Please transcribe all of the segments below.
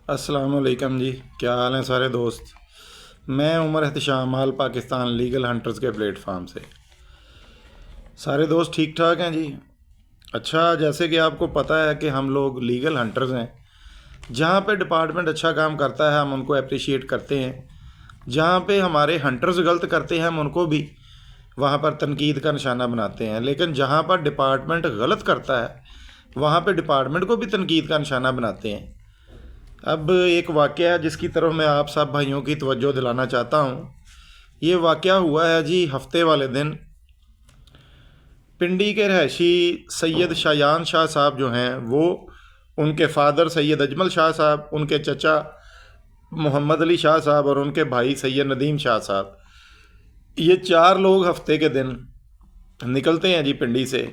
अस्सलाम वालेकुम जी। क्या हाल हैं सारे दोस्त। मैं उमर एहतशाम आल पाकिस्तान लीगल हंटर्स के प्लेटफार्म से। सारे दोस्त ठीक ठाक हैं जी। अच्छा, जैसे कि आपको पता है कि हम लोग लीगल हंटर्स हैं। जहाँ पे डिपार्टमेंट अच्छा काम करता है हम उनको अप्रिशिएट करते हैं। जहाँ पे हमारे हंटर्स गलत करते हैं हम उनको भी वहाँ पर तनकीद का निशाना बनाते हैं। लेकिन जहाँ पर डिपार्टमेंट गलत करता है वहाँ पे डिपार्टमेंट को भी तनकीद का निशाना बनाते हैं। अब एक वाक़या है जिसकी तरफ मैं आप सब भाइयों की तवज्जो दिलाना चाहता हूँ। ये वाक़या हुआ है जी हफ्ते वाले दिन। पिंडी के रहायशी सैयद शायान शाह साहब जो हैं वो, उनके फादर सैयद अजमल शाह साहब, उनके चचा मोहम्मद अली शाह साहब और उनके भाई सैयद नदीम शाह साहब, ये चार लोग हफ्ते के दिन निकलते हैं जी पिंडी से।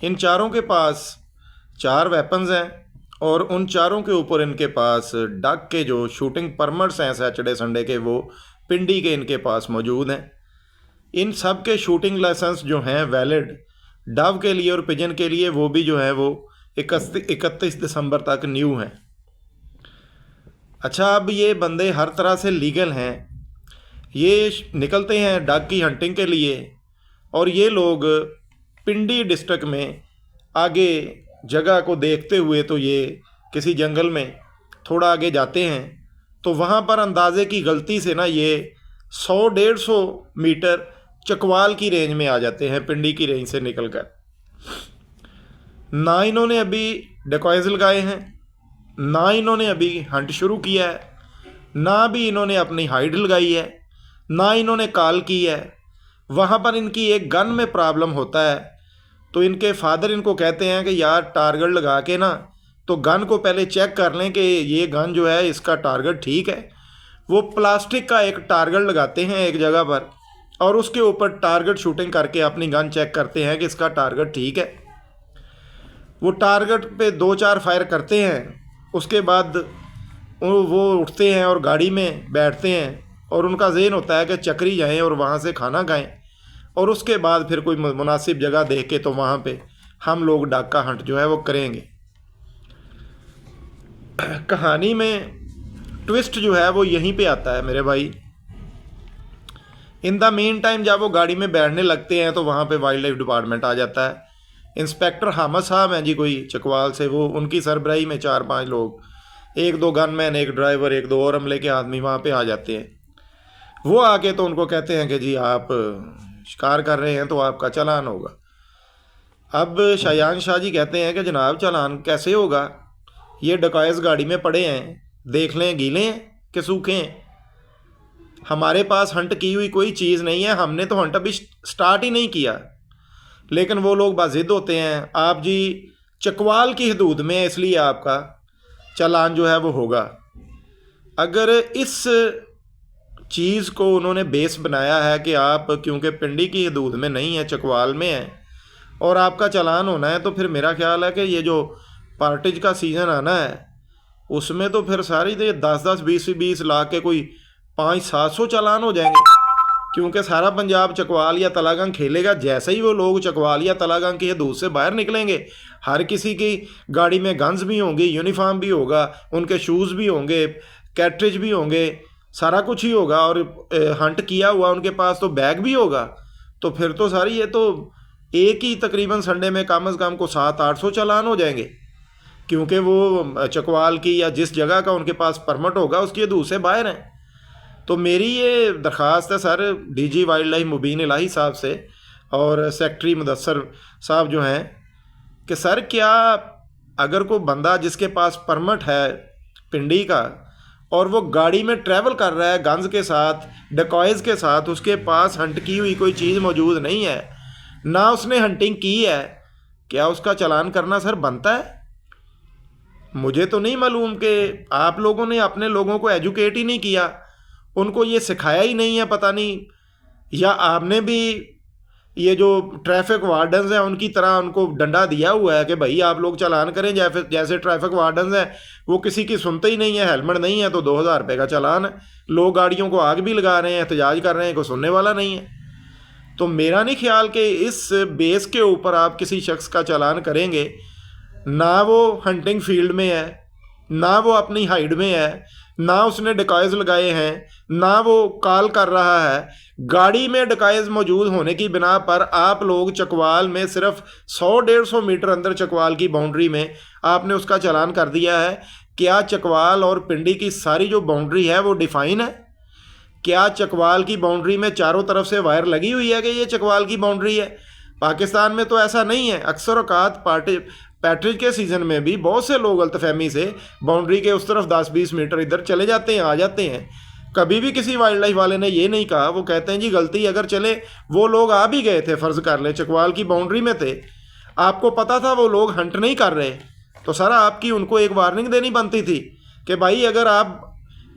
इन चारों के पास चार वेपन्स हैं और उन चारों के ऊपर इनके पास डक के जो शूटिंग परमिट्स हैं सैटरडे संडे के, वो पिंडी के इनके पास मौजूद हैं। इन सब के शूटिंग लाइसेंस जो हैं वैलिड डव के लिए और पिजन के लिए, वो भी जो है वो 31 दिसंबर तक न्यू हैं। अच्छा, अब ये बंदे हर तरह से लीगल हैं। ये निकलते हैं डक की हंटिंग के लिए और ये लोग पिंडी डिस्ट्रिक्ट में आगे जगह को देखते हुए तो ये किसी जंगल में थोड़ा आगे जाते हैं तो वहाँ पर अंदाजे की गलती से ना ये 100-150 मीटर चकवाल की रेंज में आ जाते हैं। पिंडी की रेंज से निकलकर ना इन्होंने अभी डेकॉयज लगाए हैं, ना इन्होंने अभी हंट शुरू किया है, ना भी इन्होंने अपनी हाइड लगाई है, ना इन्होंने कॉल की है। वहाँ पर इनकी एक गन में प्रॉब्लम होता है तो इनके फादर इनको कहते हैं कि यार टारगेट लगा के ना तो गन को पहले चेक कर लें कि ये गन जो है इसका टारगेट ठीक है। वो प्लास्टिक का एक टारगेट लगाते हैं एक जगह पर और उसके ऊपर टारगेट शूटिंग करके अपनी गन चेक करते हैं कि इसका टारगेट ठीक है। वो टारगेट पे 2-4 फायर करते हैं, उसके बाद वो उठते हैं और गाड़ी में बैठते हैं और उनका ज़हन होता है कि चक्री जाएं और वहाँ से खाना खाएं और उसके बाद फिर कोई मुनासिब जगह देख के तो वहाँ पे हम लोग डाका हंट जो है वो करेंगे। कहानी में ट्विस्ट जो है वो यहीं पे आता है मेरे भाई। इन द मेन टाइम जब वो गाड़ी में बैठने लगते हैं तो वहाँ पे वाइल्ड लाइफ डिपार्टमेंट आ जाता है। इंस्पेक्टर हामद साहब हैं जी कोई चकवाल से, वो उनकी सरबराही में 4-5 लोग, 1-2 गनमैन, एक ड्राइवर, 1-2 और अमले के आदमी वहाँ पे आ जाते हैं। वो आके तो उनको कहते हैं कि जी आप शिकार कर रहे हैं तो आपका चालान होगा। अब शायान शाह जी कहते हैं कि जनाब चालान कैसे होगा, ये डकायस गाड़ी में पड़े हैं, देख लें गीले हैं कि सूखे हैं, हमारे पास हंट की हुई कोई चीज़ नहीं है, हमने तो हंट अभी स्टार्ट ही नहीं किया। लेकिन वो लोग बाजिद होते हैं, आप जी चकवाल की हदूद में इसलिए आपका चालान जो है वो होगा। अगर इस चीज़ को उन्होंने बेस बनाया है कि आप क्योंकि पिंडी की हदूद में नहीं है, चकवाल में है और आपका चालान होना है, तो फिर मेरा ख्याल है कि ये जो पार्टीज का सीज़न आना है उसमें तो फिर सारी तो 10-10, 20-20 लाख के कोई 500-700 चालान हो जाएंगे। क्योंकि सारा पंजाब चकवाल या तलागंग खेलेगा। जैसे ही वो लोग चकवाल या तलागंग की हदूद से बाहर निकलेंगे, हर किसी की गाड़ी में गन्स भी होंगी, यूनिफॉर्म भी होगा, उनके शूज़ भी होंगे, कैट्रिज भी होंगे, सारा कुछ ही होगा और हंट किया हुआ उनके पास तो बैग भी होगा। तो फिर तो सारी ये तो एक ही तकरीबन संडे में कम अज़ कम को 700-800 चालान हो जाएंगे। क्योंकि वो चकवाल की या जिस जगह का उनके पास परमिट होगा उसकी हदूद से बाहर हैं। तो मेरी ये दरख्वास्त है सर डीजी वाइल्ड लाइफ मुबीन इलाही साहब से और सेक्रेटरी मुदस्सर साहब जो हैं कि सर क्या अगर कोई बंदा जिसके पास परमिट है पिंडी का और वो गाड़ी में ट्रैवल कर रहा है गन्स के साथ, डकॉयज़ के साथ, उसके पास हंट की हुई कोई चीज़ मौजूद नहीं है, ना उसने हंटिंग की है, क्या उसका चालान करना सर बनता है? मुझे तो नहीं मालूम कि आप लोगों ने अपने लोगों को एजुकेट ही नहीं किया, उनको ये सिखाया ही नहीं है, पता नहीं, या आपने भी ये जो ट्रैफिक वार्डन्स हैं उनकी तरह उनको डंडा दिया हुआ है कि भाई आप लोग चालान करें। जैसे ट्रैफिक वार्डन्स हैं वो किसी की सुनते ही नहीं है, हेलमेट नहीं है तो 2000 रुपये का चालान है। लोग गाड़ियों को आग भी लगा रहे हैं, एहतजाज कर रहे हैं, कोई सुनने वाला नहीं है। तो मेरा नहीं ख्याल कि इस बेस के ऊपर आप किसी शख्स का चालान करेंगे, ना वो हंटिंग फील्ड में है, ना वो अपनी हाइड में है, ना उसने डिकॉयज लगाए हैं, ना वो कॉल कर रहा है। गाड़ी में डिकॉयज मौजूद होने की बिना पर आप लोग चकवाल में सिर्फ 100-150 मीटर अंदर चकवाल की बाउंड्री में आपने उसका चालान कर दिया है। क्या चकवाल और पिंडी की सारी जो बाउंड्री है वो डिफाइन है? क्या चकवाल की बाउंड्री में चारों तरफ से वायर लगी हुई है कि ये चकवाल की बाउंड्री है? पाकिस्तान में तो ऐसा नहीं है। अक्सर औकात पैट्रिज के सीज़न में भी बहुत से लोग गलतफहमी से बाउंड्री के उस तरफ 10-20 मीटर इधर चले जाते हैं, आ जाते हैं। कभी भी किसी वाइल्ड लाइफ वाले ने ये नहीं कहा, वो कहते हैं जी गलती अगर चले वो लोग आ भी गए थे, फ़र्ज़ कर लें चकवाल की बाउंड्री में थे, आपको पता था वो लोग हंट नहीं कर रहे, तो सर आपकी उनको एक वार्निंग देनी बनती थी कि भाई अगर आप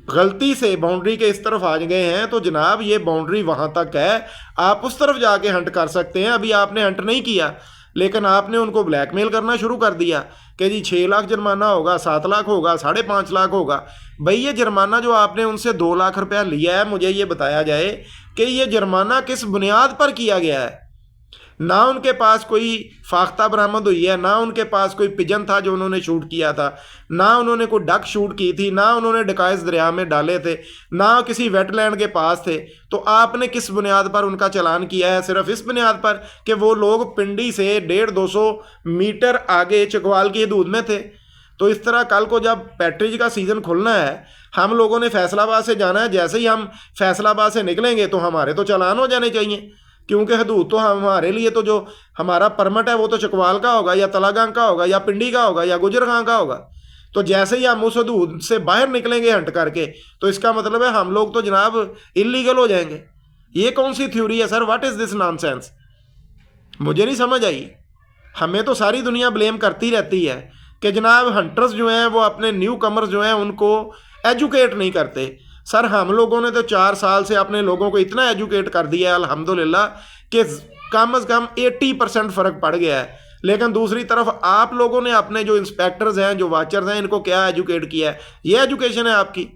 गलती से बाउंड्री के इस तरफ आ गए हैं तो जनाब ये बाउंड्री वहाँ तक है, आप उस तरफ जाके हंट कर सकते हैं। अभी आपने हंट नहीं किया, लेकिन आपने उनको ब्लैकमेल करना शुरू कर दिया कि जी 6 लाख जुर्माना होगा, 7 लाख होगा, 5.5 लाख होगा। भाई ये जुर्माना जो आपने उनसे 2 लाख रुपया लिया है, मुझे ये बताया जाए कि ये जुर्माना किस बुनियाद पर किया गया है। ना उनके पास कोई फाख्ता बरामद हुई है, ना उनके पास कोई पिजन था जो उन्होंने शूट किया था, ना उन्होंने कोई डक शूट की थी, ना उन्होंने डकायस दरिया में डाले थे, ना किसी वेटलैंड के पास थे। तो आपने किस बुनियाद पर उनका चालान किया है? सिर्फ इस बुनियाद पर कि वो लोग पिंडी से 150-200 मीटर आगे चकवाल की हदूद में थे। तो इस तरह कल को जब पैट्रिज का सीज़न खुलना है, हम लोगों ने फैसलाबाद से जाना है, जैसे ही हम फैसलाबाद से निकलेंगे तो हमारे तो चालान हो जाने चाहिए, क्योंकि हदूद तो हमारे लिए तो जो हमारा परमिट है वो तो चकवाल का होगा या तलागंग का होगा या पिंडी का होगा या गुजरगांव का होगा। तो जैसे ही हम उस हदूद से बाहर निकलेंगे हंट करके, तो इसका मतलब है हम लोग तो जनाब इलीगल हो जाएंगे। ये कौन सी थ्योरी है sir? What is this nonsense? मुझे नहीं समझ आई। हमें तो सारी दुनिया ब्लेम करती रहती है कि जनाब हंटर्स जो हैं वो अपने न्यू कमर्स जो हैं उनको एजुकेट नहीं करते। सर हम लोगों ने तो 4 साल से अपने लोगों को इतना एजुकेट कर दिया है अल्हम्दुलिल्लाह कि कम से कम 80% फ़र्क पड़ गया है। लेकिन दूसरी तरफ आप लोगों ने अपने जो इंस्पेक्टर्स हैं, जो वाचर्स हैं, इनको क्या एजुकेट किया है? ये एजुकेशन है आपकी?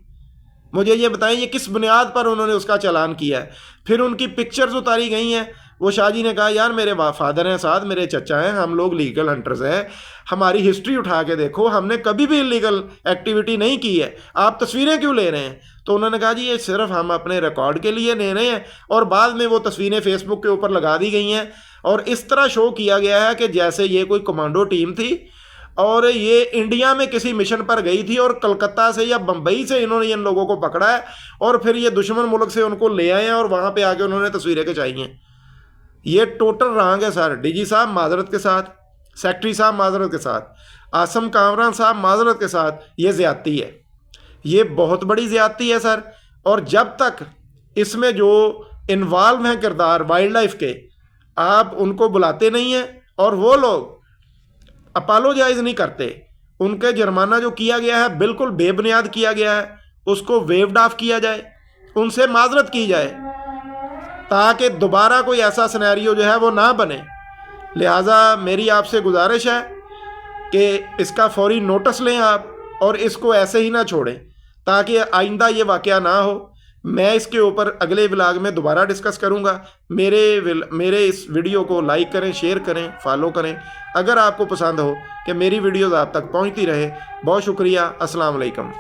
मुझे ये बताएं ये किस बुनियाद पर उन्होंने उसका चालान किया है? फिर उनकी पिक्चर्स उतारी गई हैं। वो शाहजी ने कहा यार मेरे फादर हैं साथ, मेरे चचा हैं, हम लोग लीगल हंटर्स हैं, हमारी हिस्ट्री उठा के देखो, हमने कभी भी इलीगल एक्टिविटी नहीं की है, आप तस्वीरें क्यों ले रहे हैं? तो उन्होंने कहा जी ये सिर्फ हम अपने रिकॉर्ड के लिए ले रहे हैं। और बाद में वो तस्वीरें फेसबुक के ऊपर लगा दी गई हैं और इस तरह शो किया गया है कि जैसे ये कोई कमांडो टीम थी और ये इंडिया में किसी मिशन पर गई थी और कलकत्ता से या बम्बई से इन्होंने इन लोगों को पकड़ा है और फिर ये दुश्मन मुल्क से उनको ले आए हैं और वहाँ पर आके उन्होंने तस्वीरें खिंचाई हैं। ये टोटल रॉन्ग है सर। डीजी साहब माजरत के साथ, सेक्रेटरी साहब माजरत के साथ, आसम कामरान साहब माजरत के साथ, ये ज़्यादती है, ये बहुत बड़ी ज़्यादती है सर। और जब तक इसमें जो इन्वॉल्व हैं किरदार वाइल्ड लाइफ के, आप उनको बुलाते नहीं हैं और वो लोग अपोलोजाइज नहीं करते, उनके जुर्माना जो किया गया है बिल्कुल बेबुनियाद किया गया है, उसको वेव्ड ऑफ किया जाए, उनसे माजरत की जाए ताकि दोबारा कोई ऐसा सिनेरियो जो है वो ना बने। लिहाजा मेरी आपसे गुजारिश है कि इसका फौरी नोटिस लें आप और इसको ऐसे ही ना छोड़ें ताकि आइंदा ये वाक़या ना हो। मैं इसके ऊपर अगले व्लॉग में दोबारा डिस्कस करूँगा। मेरे इस वीडियो को लाइक करें, शेयर करें, फॉलो करें अगर आपको पसंद हो कि मेरी वीडियोज़ आप तक पहुँचती रहे। बहुत शुक्रिया। अस्सलाम वालेकुम।